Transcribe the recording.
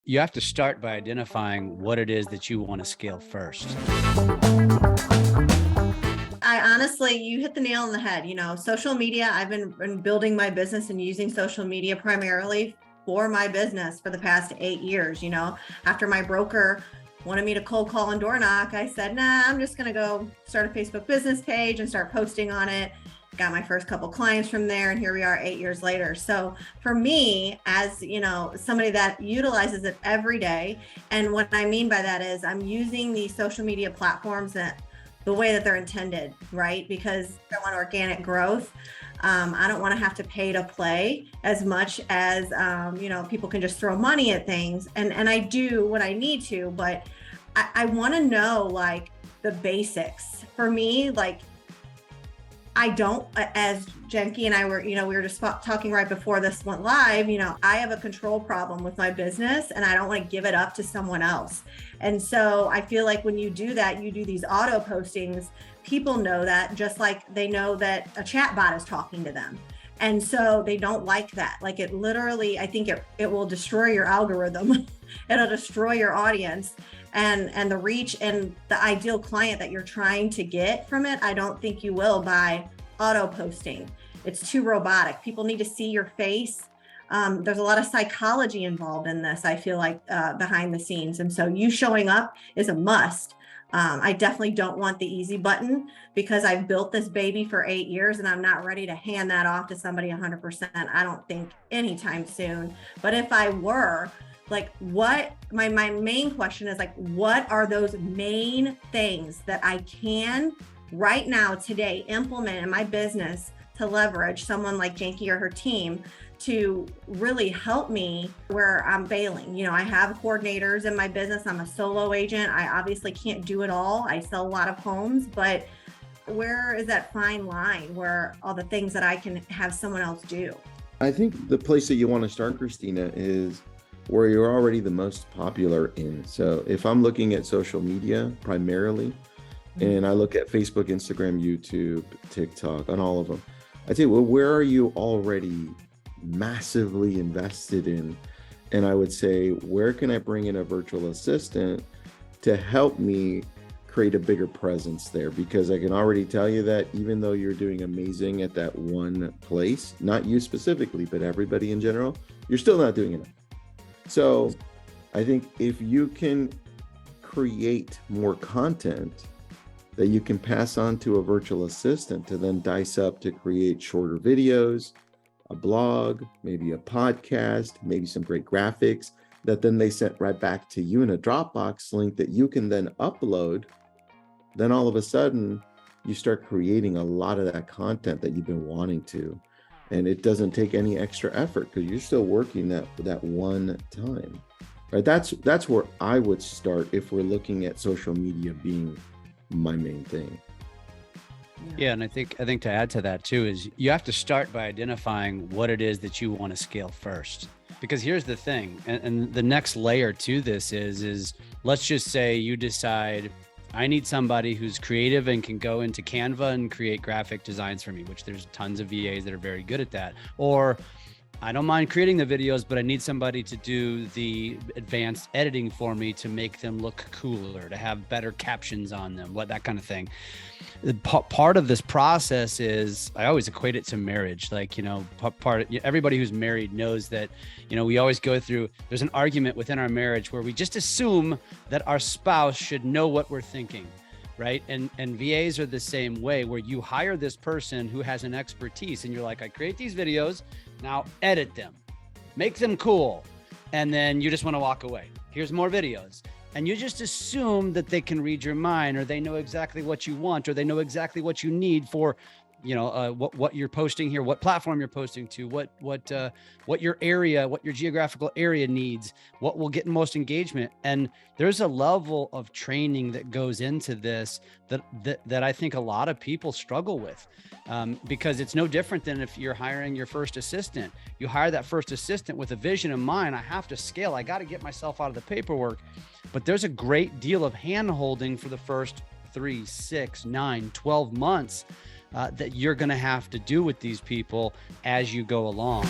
you have to start by identifying what it is that you want to scale first. I honestly, you hit the nail on the head. Social media, I've been building my business and using social media primarily for my business for the past 8 years. After my broker wanted me to cold call and door knock, I said, nah, I'm just going to go start a Facebook business page and start posting on it. Got my first couple clients from there, and here we are 8 years later. So for me, as somebody that utilizes it every day, and what I mean by that is I'm using these social media platforms that the way that they're intended, right? Because I want organic growth. I don't want to have to pay to play as much as, people can just throw money at things. And I do what I need to, but I want to know like the basics. For me, like, I don't, as Jenke and I were, we were just talking right before this went live, I have a control problem with my business and I don't want to give it up to someone else. And so I feel like when you do that, you do these auto postings, people know that, just like they know that a chat bot is talking to them. And so they don't like that. Like, it literally, I think it will destroy your algorithm. It'll destroy your audience and the reach and the ideal client that you're trying to get from it. I don't think you will by auto posting. It's too robotic. People need to see your face. There's a lot of psychology involved in this, I feel like, behind the scenes. And so you showing up is a must. I definitely don't want the easy button, because I've built this baby for 8 years and I'm not ready to hand that off to somebody 100%. I don't think anytime soon. But if I were, like, what my main question is, like, what are those main things that I can right now today implement in my business to leverage someone like Jenke or her team to really help me where I'm failing? I have coordinators in my business. I'm a solo agent. I obviously can't do it all. I sell a lot of homes, but where is that fine line where all the things that I can have someone else do? I think the place that you want to start, Christina, is where you're already the most popular in. So if I'm looking at social media primarily, and I look at Facebook, Instagram, YouTube, TikTok, on all of them, I say, well, where are you already massively invested in? And I would say, where can I bring in a virtual assistant to help me create a bigger presence there? Because I can already tell you that even though you're doing amazing at that one place, not you specifically, but everybody in general, you're still not doing enough. So I think if you can create more content that you can pass on to a virtual assistant to then dice up to create shorter videos, a blog, maybe a podcast, maybe some great graphics that then they sent right back to you in a Dropbox link that you can then upload, then all of a sudden you start creating a lot of that content that you've been wanting to. And it doesn't take any extra effort because you're still working that one time, right? That's where I would start if we're looking at social media being my main thing. Yeah, and I think to add to that too is you have to start by identifying what it is that you want to scale first. Because here's the thing, and the next layer to this is let's just say you decide, I need somebody who's creative and can go into Canva and create graphic designs for me, which there's tons of VAs that are very good at that. Or I don't mind creating the videos, but I need somebody to do the advanced editing for me to make them look cooler, to have better captions on them, that kind of thing. Part of this process is, I always equate it to marriage. Like, everybody who's married knows that, we always go through, there's an argument within our marriage where we just assume that our spouse should know what we're thinking, right? And VAs are the same way, where you hire this person who has an expertise and you're like, I create these videos, now edit them, make them cool. And then you just want to walk away. Here's more videos. And you just assume that they can read your mind, or they know exactly what you want, or they know exactly what you need for, what you're posting here, what platform you're posting to, what your geographical area needs, what will get most engagement. And there's a level of training that goes into this that I think a lot of people struggle with, because it's no different than if you're hiring your first assistant. You hire that first assistant with a vision in mind. I have to scale. I got to get myself out of the paperwork. But there's a great deal of hand-holding for the first 3, 6, 9, 12 months that you're going to have to do with these people as you go along.